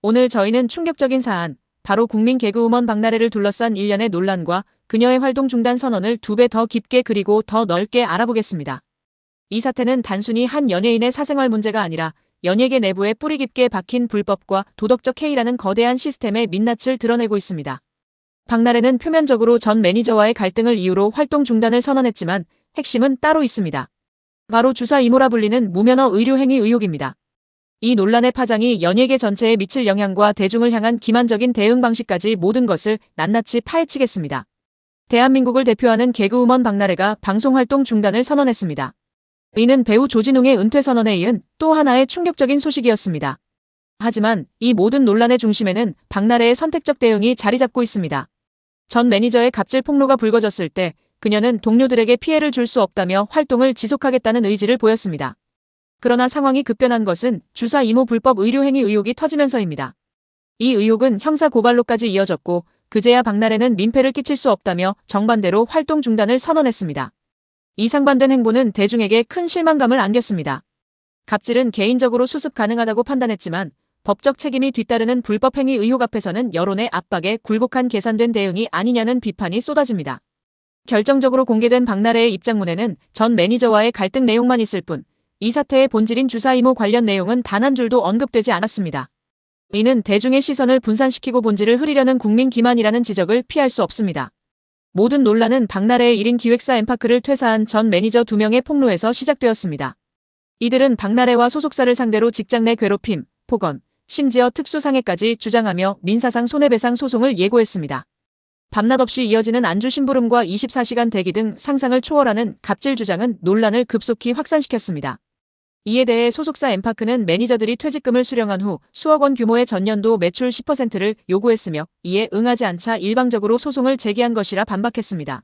오늘 저희는 충격적인 사안, 바로 국민 개그우먼 박나래를 둘러싼 일련의 논란과 그녀의 활동 중단 선언을 2배 더 깊게 그리고 더 넓게 알아보겠습니다. 이 사태는 단순히 한 연예인의 사생활 문제가 아니라 연예계 내부에 뿌리 깊게 박힌 불법과 도덕적 해이라는 거대한 시스템의 민낯을 드러내고 있습니다. 박나래는 표면적으로 전 매니저와의 갈등을 이유로 활동 중단을 선언했지만 핵심은 따로 있습니다. 바로 주사 이모라 불리는 무면허 의료행위 의혹입니다. 이 논란의 파장이 연예계 전체에 미칠 영향과 대중을 향한 기만적인 대응 방식까지 모든 것을 낱낱이 파헤치겠습니다. 대한민국을 대표하는 개그우먼 박나래가 방송활동 중단을 선언했습니다. 이는 배우 조진웅의 은퇴 선언에 이은 또 하나의 충격적인 소식이었습니다. 하지만 이 모든 논란의 중심에는 박나래의 선택적 대응이 자리 잡고 있습니다. 전 매니저의 갑질 폭로가 불거졌을 때 그녀는 동료들에게 피해를 줄 수 없다며 활동을 지속하겠다는 의지를 보였습니다. 그러나 상황이 급변한 것은 주사 이모 불법 의료행위 의혹이 터지면서입니다. 이 의혹은 형사 고발로까지 이어졌고 그제야 박나래는 민폐를 끼칠 수 없다며 정반대로 활동 중단을 선언했습니다. 이 상반된 행보는 대중에게 큰 실망감을 안겼습니다. 갑질은 개인적으로 수습 가능하다고 판단했지만 법적 책임이 뒤따르는 불법 행위 의혹 앞에서는 여론의 압박에 굴복한 계산된 대응이 아니냐는 비판이 쏟아집니다. 결정적으로 공개된 박나래의 입장문에는 전 매니저와의 갈등 내용만 있을 뿐 이 사태의 본질인 주사 이모 관련 내용은 단 한 줄도 언급되지 않았습니다. 이는 대중의 시선을 분산시키고 본질을 흐리려는 국민 기만이라는 지적을 피할 수 없습니다. 모든 논란은 박나래의 1인 기획사 엠파크를 퇴사한 전 매니저 2명의 폭로에서 시작되었습니다. 이들은 박나래와 소속사를 상대로 직장 내 괴롭힘, 폭언, 심지어 특수상해까지 주장하며 민사상 손해배상 소송을 예고했습니다. 밤낮 없이 이어지는 안주 심부름과 24시간 대기 등 상상을 초월하는 갑질 주장은 논란을 급속히 확산시켰습니다. 이에 대해 소속사 엠파크는 매니저들이 퇴직금을 수령한 후 수억 원 규모의 전년도 매출 10%를 요구했으며 이에 응하지 않자 일방적으로 소송을 제기한 것이라 반박했습니다.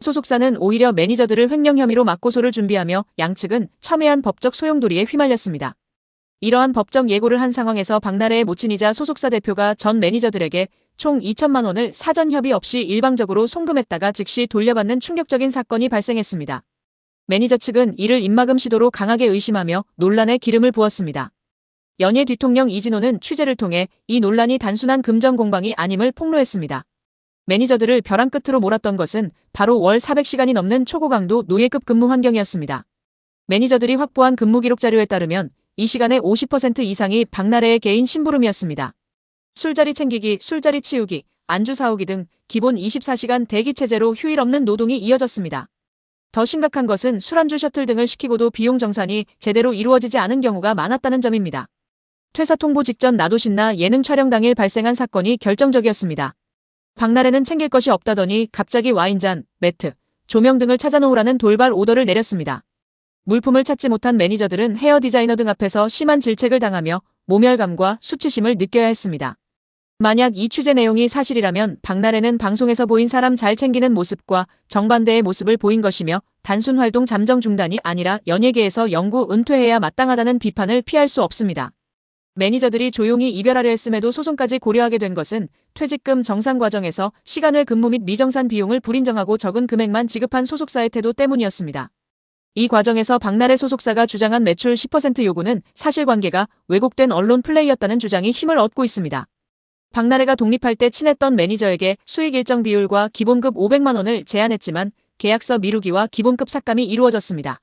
소속사는 오히려 매니저들을 횡령 혐의로 맞고소를 준비하며 양측은 첨예한 법적 소용돌이에 휘말렸습니다. 이러한 법적 예고를 한 상황에서 박나래의 모친이자 소속사 대표가 전 매니저들에게 총 2천만 원을 사전 협의 없이 일방적으로 송금했다가 즉시 돌려받는 충격적인 사건이 발생했습니다. 매니저 측은 이를 입막음 시도로 강하게 의심하며 논란에 기름을 부었습니다. 연예 뒤통령 이진호는 취재를 통해 이 논란이 단순한 금전 공방이 아님을 폭로했습니다. 매니저들을 벼랑 끝으로 몰았던 것은 바로 월 400시간이 넘는 초고강도 노예급 근무 환경이었습니다. 매니저들이 확보한 근무 기록 자료에 따르면 이 시간의 50% 이상이 박나래의 개인 심부름이었습니다. 술자리 챙기기, 술자리 치우기, 안주 사오기 등 기본 24시간 대기 체제로 휴일 없는 노동이 이어졌습니다. 더 심각한 것은 술안주 셔틀 등을 시키고도 비용 정산이 제대로 이루어지지 않은 경우가 많았다는 점입니다. 퇴사 통보 직전 나도 신나 예능 촬영 당일 발생한 사건이 결정적이었습니다. 박나래는 챙길 것이 없다더니 갑자기 와인잔, 매트, 조명 등을 찾아놓으라는 돌발 오더를 내렸습니다. 물품을 찾지 못한 매니저들은 헤어 디자이너 등 앞에서 심한 질책을 당하며 모멸감과 수치심을 느껴야 했습니다. 만약 이 취재 내용이 사실이라면 박나래는 방송에서 보인 사람 잘 챙기는 모습과 정반대의 모습을 보인 것이며 단순 활동 잠정 중단이 아니라 연예계에서 영구 은퇴해야 마땅하다는 비판을 피할 수 없습니다. 매니저들이 조용히 이별하려 했음에도 소송까지 고려하게 된 것은 퇴직금 정산 과정에서 시간 외 근무 및 미정산 비용을 불인정하고 적은 금액만 지급한 소속사의 태도 때문이었습니다. 이 과정에서 박나래 소속사가 주장한 매출 10% 요구는 사실관계가 왜곡된 언론 플레이였다는 주장이 힘을 얻고 있습니다. 박나래가 독립할 때 친했던 매니저에게 수익 일정 비율과 기본급 500만 원을 제안했지만 계약서 미루기와 기본급 삭감이 이루어졌습니다.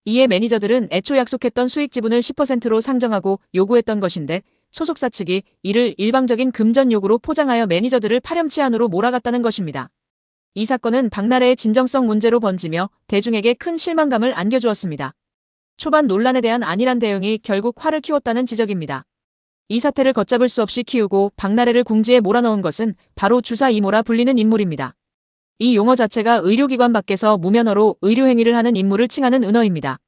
이에 매니저들은 애초 약속했던 수익 지분을 10%로 상정하고 요구했던 것인데 소속사 측이 이를 일방적인 금전 요구로 포장하여 매니저들을 파렴치 안으로 몰아갔다는 것입니다. 이 사건은 박나래의 진정성 문제로 번지며 대중에게 큰 실망감을 안겨주었습니다. 초반 논란에 대한 안일한 대응이 결국 화를 키웠다는 지적입니다. 이 사태를 걷잡을 수 없이 키우고 박나래를 궁지에 몰아넣은 것은 바로 주사 이모라 불리는 인물입니다. 이 용어 자체가 의료기관 밖에서 무면허로 의료행위를 하는 인물을 칭하는 은어입니다.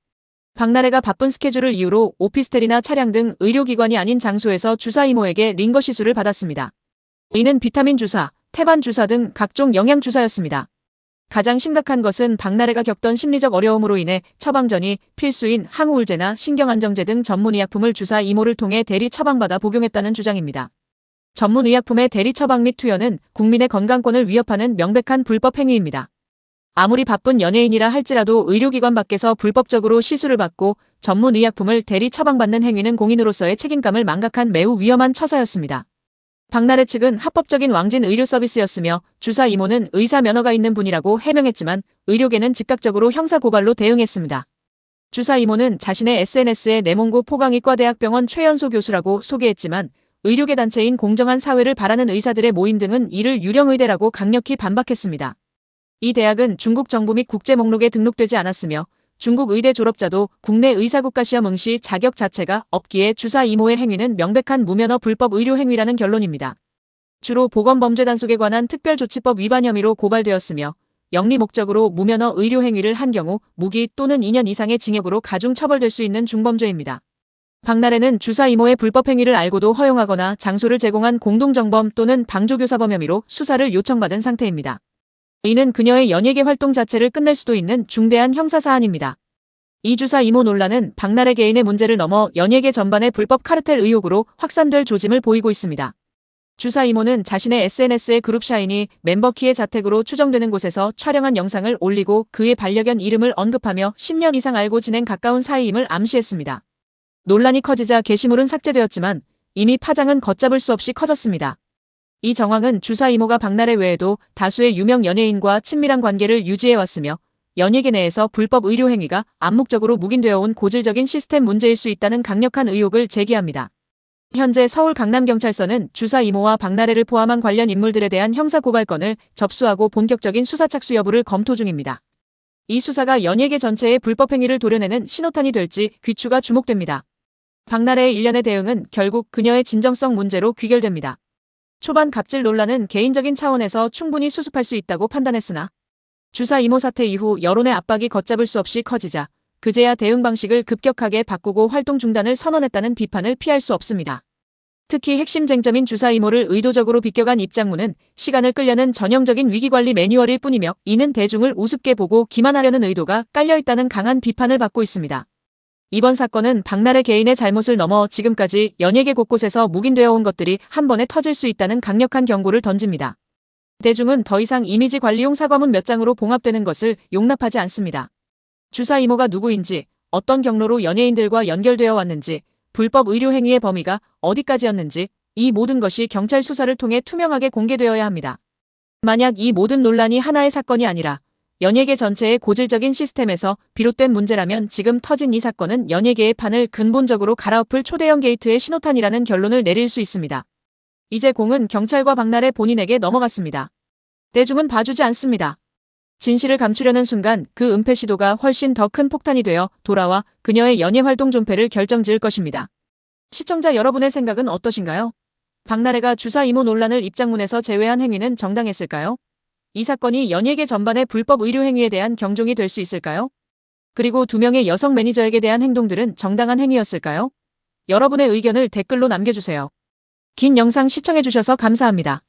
박나래가 바쁜 스케줄을 이유로 오피스텔이나 차량 등 의료기관이 아닌 장소에서 주사 이모에게 링거 시술을 받았습니다. 이는 비타민 주사, 태반 주사 등 각종 영양 주사였습니다. 가장 심각한 것은 박나래가 겪던 심리적 어려움으로 인해 처방전이 필수인 항우울제나 신경안정제 등 전문의약품을 주사 이모를 통해 대리 처방받아 복용했다는 주장입니다. 전문의약품의 대리 처방 및 투여는 국민의 건강권을 위협하는 명백한 불법 행위입니다. 아무리 바쁜 연예인이라 할지라도 의료기관 밖에서 불법적으로 시술을 받고 전문 의약품을 대리 처방받는 행위는 공인으로서의 책임감을 망각한 매우 위험한 처사였습니다. 박나래 측은 합법적인 왕진 의료 서비스였으며 주사 이모는 의사 면허가 있는 분이라고 해명했지만 의료계는 즉각적으로 형사고발로 대응했습니다. 주사 이모는 자신의 SNS에 내몽구 포강의과대학병원 최연소 교수라고 소개했지만 의료계 단체인 공정한 사회를 바라는 의사들의 모임 등은 이를 유령의대라고 강력히 반박했습니다. 이 대학은 중국 정부 및 국제 목록에 등록되지 않았으며 중국 의대 졸업자도 국내 의사국가시험 응시 자격 자체가 없기에 주사 이모의 행위는 명백한 무면허 불법 의료 행위라는 결론입니다. 주로 보건범죄 단속에 관한 특별조치법 위반 혐의로 고발되었으며 영리 목적으로 무면허 의료 행위를 한 경우 무기 또는 2년 이상의 징역으로 가중 처벌될 수 있는 중범죄입니다. 박나래는 주사 이모의 불법 행위를 알고도 허용하거나 장소를 제공한 공동정범 또는 방조교사범 혐의로 수사를 요청받은 상태입니다. 이는 그녀의 연예계 활동 자체를 끝낼 수도 있는 중대한 형사사안입니다. 이 주사 이모 논란은 박나래 개인의 문제를 넘어 연예계 전반의 불법 카르텔 의혹으로 확산될 조짐을 보이고 있습니다. 주사 이모는 자신의 SNS에 그룹샤인이 멤버키의 자택으로 추정되는 곳에서 촬영한 영상을 올리고 그의 반려견 이름을 언급하며 10년 이상 알고 지낸 가까운 사이임을 암시했습니다. 논란이 커지자 게시물은 삭제되었지만 이미 파장은 걷잡을 수 없이 커졌습니다. 이 정황은 주사 이모가 박나래 외에도 다수의 유명 연예인과 친밀한 관계를 유지해왔으며 연예계 내에서 불법 의료 행위가 암묵적으로 묵인되어 온 고질적인 시스템 문제일 수 있다는 강력한 의혹을 제기합니다. 현재 서울 강남경찰서는 주사 이모와 박나래를 포함한 관련 인물들에 대한 형사고발건을 접수하고 본격적인 수사 착수 여부를 검토 중입니다. 이 수사가 연예계 전체의 불법 행위를 도려내는 신호탄이 될지 귀추가 주목됩니다. 박나래의 일련의 대응은 결국 그녀의 진정성 문제로 귀결됩니다. 초반 갑질 논란은 개인적인 차원에서 충분히 수습할 수 있다고 판단했으나 주사 이모 사태 이후 여론의 압박이 걷잡을 수 없이 커지자 그제야 대응 방식을 급격하게 바꾸고 활동 중단을 선언했다는 비판을 피할 수 없습니다. 특히 핵심 쟁점인 주사 이모를 의도적으로 비껴간 입장문은 시간을 끌려는 전형적인 위기관리 매뉴얼일 뿐이며 이는 대중을 우습게 보고 기만하려는 의도가 깔려있다는 강한 비판을 받고 있습니다. 이번 사건은 박나래 개인의 잘못을 넘어 지금까지 연예계 곳곳에서 묵인되어 온 것들이 한 번에 터질 수 있다는 강력한 경고를 던집니다. 대중은 더 이상 이미지 관리용 사과문 몇 장으로 봉합되는 것을 용납하지 않습니다. 주사 이모가 누구인지, 어떤 경로로 연예인들과 연결되어 왔는지, 불법 의료 행위의 범위가 어디까지였는지 이 모든 것이 경찰 수사를 통해 투명하게 공개되어야 합니다. 만약 이 모든 논란이 하나의 사건이 아니라 연예계 전체의 고질적인 시스템에서 비롯된 문제라면 지금 터진 이 사건은 연예계의 판을 근본적으로 갈아엎을 초대형 게이트의 신호탄이라는 결론을 내릴 수 있습니다. 이제 공은 경찰과 박나래 본인에게 넘어갔습니다. 대중은 봐주지 않습니다. 진실을 감추려는 순간 그 은폐 시도가 훨씬 더 큰 폭탄이 되어 돌아와 그녀의 연예활동 존폐를 결정지을 것입니다. 시청자 여러분의 생각은 어떠신가요? 박나래가 주사 이모 논란을 입장문에서 제외한 행위는 정당했을까요? 이 사건이 연예계 전반의 불법 의료 행위에 대한 경종이 될 수 있을까요? 그리고 2명의 여성 매니저에게 대한 행동들은 정당한 행위였을까요? 여러분의 의견을 댓글로 남겨주세요. 긴 영상 시청해주셔서 감사합니다.